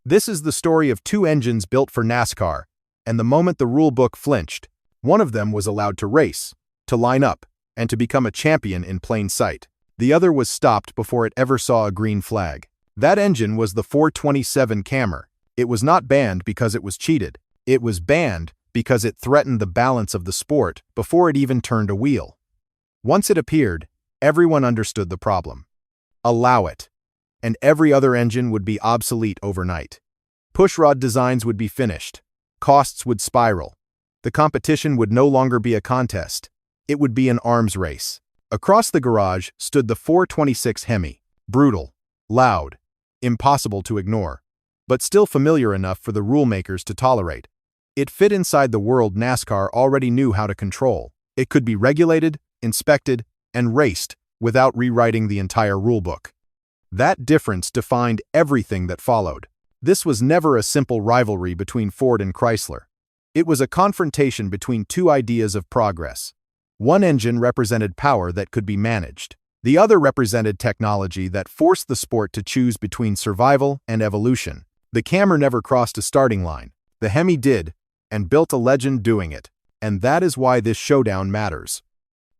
This is the story of two engines built for NASCAR, and the moment the rulebook flinched, one of them was allowed to race, to line up, and to become a champion in plain sight. The other was stopped before it ever saw a green flag. That engine was the 427 Cammer. It was not banned because it was cheated. It was banned because it threatened the balance of the sport before it even turned a wheel. Once it appeared, everyone understood the problem. Allow it, and every other engine would be obsolete overnight. Pushrod designs would be finished. Costs would spiral. The competition would no longer be a contest. It would be an arms race. Across the garage stood the 426 Hemi, brutal, loud, impossible to ignore, but still familiar enough for the rulemakers to tolerate. It fit inside the world NASCAR already knew how to control. It could be regulated, inspected, and raced without rewriting the entire rulebook. That difference defined everything that followed. This was never a simple rivalry between Ford and Chrysler. It was a confrontation between two ideas of progress. One engine represented power that could be managed. The other represented technology that forced the sport to choose between survival and evolution. The Cammer never crossed a starting line. The Hemi did, and built a legend doing it. And that is why this showdown matters.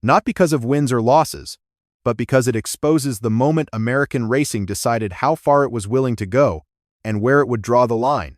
Not because of wins or losses, but because it exposes the moment American racing decided how far it was willing to go and where it would draw the line.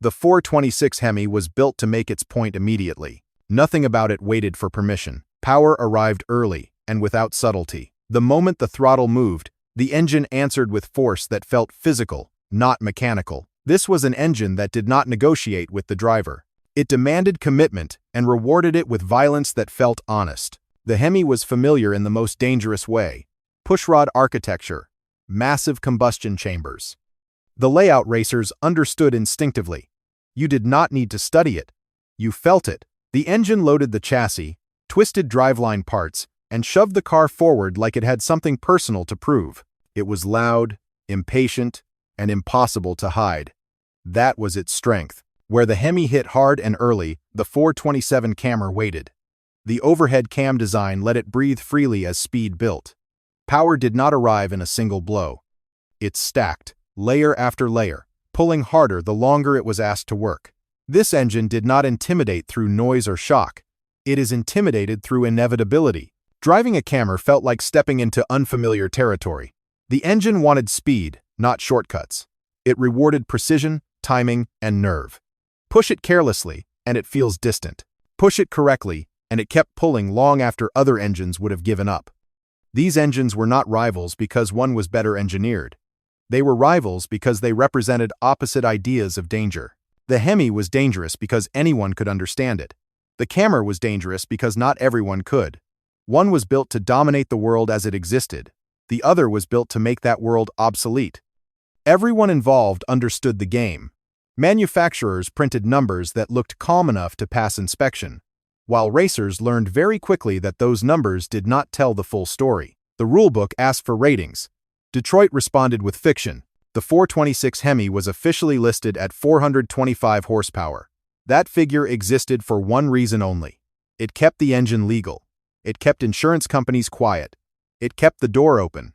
The 426 Hemi was built to make its point immediately. Nothing about it waited for permission. Power arrived early and without subtlety. The moment the throttle moved, the engine answered with force that felt physical, not mechanical. This was an engine that did not negotiate with the driver. It demanded commitment and rewarded it with violence that felt honest. The Hemi was familiar in the most dangerous way. Pushrod architecture, massive combustion chambers. The layout racers understood instinctively. You did not need to study it. You felt it. The engine loaded the chassis, twisted driveline parts, and shoved the car forward like it had something personal to prove. It was loud, impatient, and impossible to hide. That was its strength. Where the Hemi hit hard and early, the 427 Cammer waited. The overhead cam design let it breathe freely as speed built. Power did not arrive in a single blow. It stacked, layer after layer, pulling harder the longer it was asked to work. This engine did not intimidate through noise or shock. It is intimidated through inevitability. Driving a Cammer felt like stepping into unfamiliar territory. The engine wanted speed, not shortcuts. It rewarded precision, timing, and nerve. Push it carelessly, and it feels distant. Push it correctly, and it kept pulling long after other engines would have given up. These engines were not rivals because one was better engineered. They were rivals because they represented opposite ideas of danger. The Hemi was dangerous because anyone could understand it. The Cammer was dangerous because not everyone could. One was built to dominate the world as it existed. The other was built to make that world obsolete. Everyone involved understood the game. Manufacturers printed numbers that looked calm enough to pass inspection, while racers learned very quickly that those numbers did not tell the full story. The rulebook asked for ratings. Detroit responded with fiction. The 426 Hemi was officially listed at 425 horsepower. That figure existed for one reason only. It kept the engine legal. It kept insurance companies quiet. It kept the door open.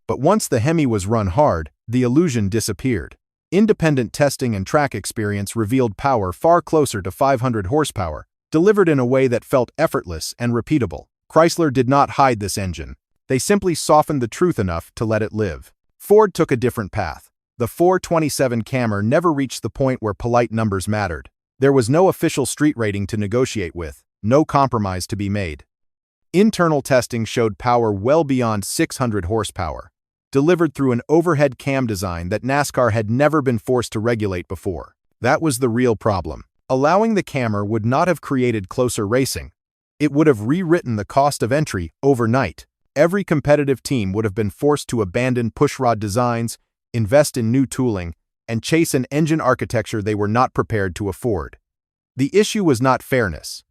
But once the Hemi was run hard, the illusion disappeared. Independent testing and track experience revealed power far closer to 500 horsepower, delivered in a way that felt effortless and repeatable. Chrysler did not hide this engine. They simply softened the truth enough to let it live. Ford took a different path. The 427 Cammer never reached the point where polite numbers mattered. There was no official street rating to negotiate with, no compromise to be made. Internal testing showed power well beyond 600 horsepower, delivered through an overhead cam design that NASCAR had never been forced to regulate before. That was the real problem. Allowing the Cammer would not have created closer racing. It would have rewritten the cost of entry overnight. Every competitive team would have been forced to abandon pushrod designs, invest in new tooling, and chase an engine architecture they were not prepared to afford. The issue was not fairness.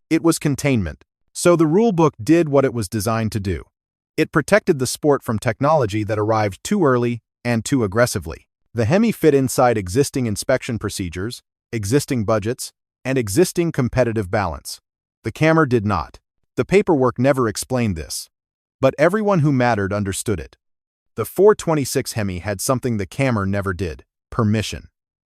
It was containment. So the rulebook did what it was designed to do. It protected the sport from technology that arrived too early and too aggressively. The Hemi fit inside existing inspection procedures, existing budgets, and existing competitive balance. The Cammer did not. The paperwork never explained this. But everyone who mattered understood it. The 426 Hemi had something the Cammer never did. permission.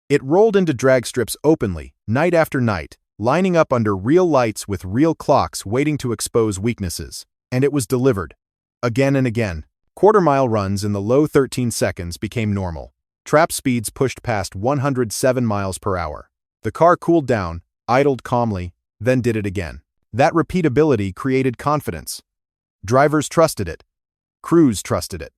It rolled into drag strips openly, night after night, lining up under real lights with real clocks waiting to expose weaknesses. And it was delivered. Again and again. Quarter-mile runs in the low 13 seconds became normal. Trap speeds pushed past 107 miles per hour. The car cooled down, idled calmly, then did it again. That repeatability created confidence. Drivers trusted it. Crews trusted it.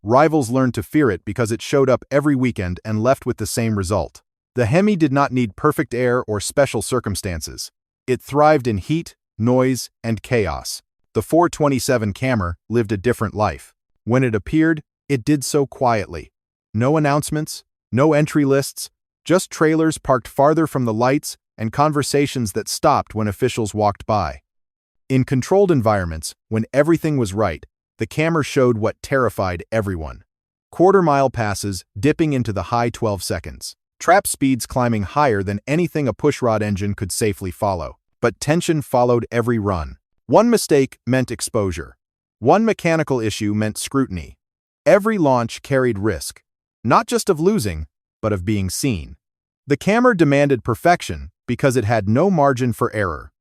Rivals learned to fear it because it showed up every weekend and left with the same result. The Hemi did not need perfect air or special circumstances. It thrived in heat, noise, and chaos. The 427 Camry lived a different life. When it appeared, it did so quietly. No announcements, no entry lists, just trailers parked farther from the lights and conversations that stopped when officials walked by. In controlled environments, when everything was right, the Camry showed what terrified everyone. Quarter-mile passes dipping into the high 12 seconds. Trap speeds climbing higher than anything a pushrod engine could safely follow. But tension followed every run. One mistake meant exposure. One mechanical issue meant scrutiny. Every launch carried risk, not just of losing, but of being seen. The Camry demanded perfection because it had no margin for error.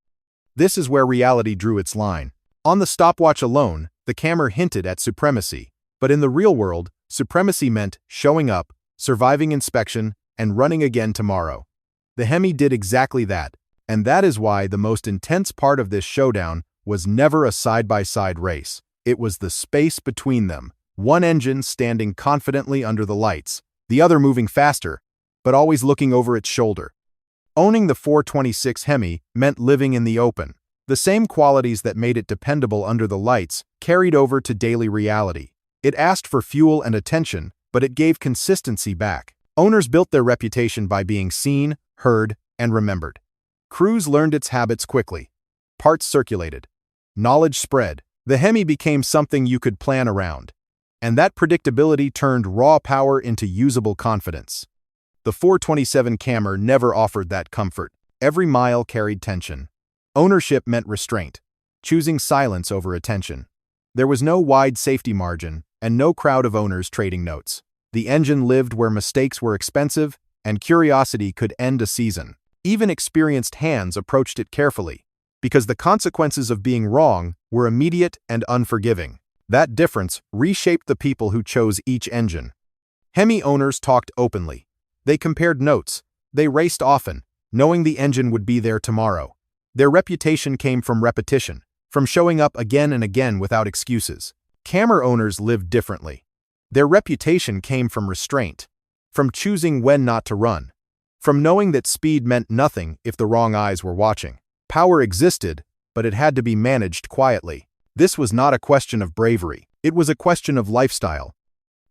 This is where reality drew its line. On the stopwatch alone, the Camry hinted at supremacy, but in the real world, supremacy meant showing up, surviving inspection, and running again tomorrow. The Hemi did exactly that, and that is why the most intense part of this showdown was never a side-by-side race. It was the space between them, one engine standing confidently under the lights, the other moving faster, but always looking over its shoulder. Owning the 426 Hemi meant living in the open. The same qualities that made it dependable under the lights carried over to daily reality. It asked for fuel and attention, but it gave consistency back. Owners built their reputation by being seen, heard, and remembered. Crews learned its habits quickly. Parts circulated. Knowledge spread. The Hemi became something you could plan around. And that predictability turned raw power into usable confidence. The 427 Camry never offered that comfort. Every mile carried tension. Ownership meant restraint, choosing silence over attention. There was no wide safety margin, and no crowd of owners trading notes. The engine lived where mistakes were expensive, and curiosity could end a season. Even experienced hands approached it carefully, because the consequences of being wrong were immediate and unforgiving. That difference reshaped the people who chose each engine. Hemi owners talked openly. They compared notes. They raced often, knowing the engine would be there tomorrow. Their reputation came from repetition, from showing up again and again without excuses. Camry owners lived differently. Their reputation came from restraint, from choosing when not to run, from knowing that speed meant nothing if the wrong eyes were watching. Power existed, but it had to be managed quietly. This was not a question of bravery. It was a question of lifestyle.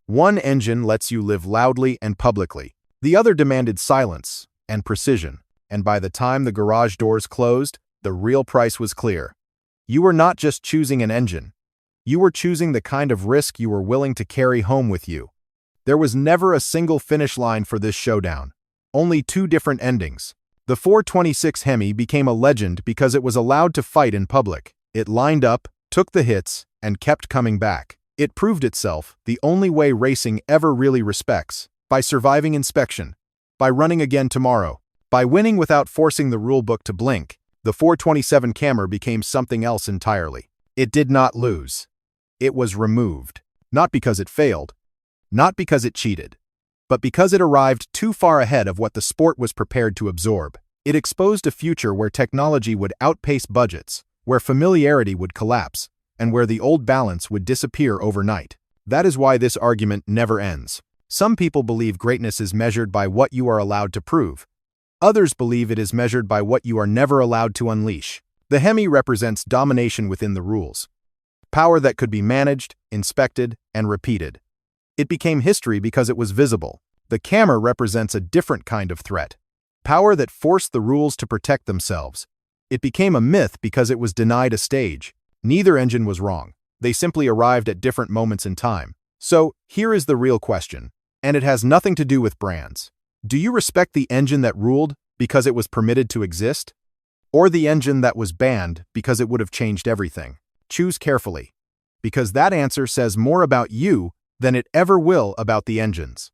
One engine lets you live loudly and publicly. The other demanded silence and precision. And by the time the garage doors closed, the real price was clear. You were not just choosing an engine. You were choosing the kind of risk you were willing to carry home with you. There was never a single finish line for this showdown. Only two different endings. The 426 Hemi became a legend because it was allowed to fight in public. It lined up, took the hits, and kept coming back. It proved itself the only way racing ever really respects, by surviving inspection, by running again tomorrow, by winning without forcing the rulebook to blink. The 427 Camry became something else entirely. It did not lose. It was removed. Not because it failed, not because it cheated, but because it arrived too far ahead of what the sport was prepared to absorb. It exposed a future where technology would outpace budgets, where familiarity would collapse, and where the old balance would disappear overnight. That is why this argument never ends. Some people believe greatness is measured by what you are allowed to prove. Others believe it is measured by what you are never allowed to unleash. The Hemi represents domination within the rules. Power that could be managed, inspected, and repeated. It became history because it was visible. The Camry represents a different kind of threat. Power that forced the rules to protect themselves. It became a myth because it was denied a stage. Neither engine was wrong. They simply arrived at different moments in time. So, here is the real question, and it has nothing to do with brands. Do you respect the engine that ruled because it was permitted to exist? Or the engine that was banned because it would have changed everything? Choose carefully, because that answer says more about you than it ever will about the engines.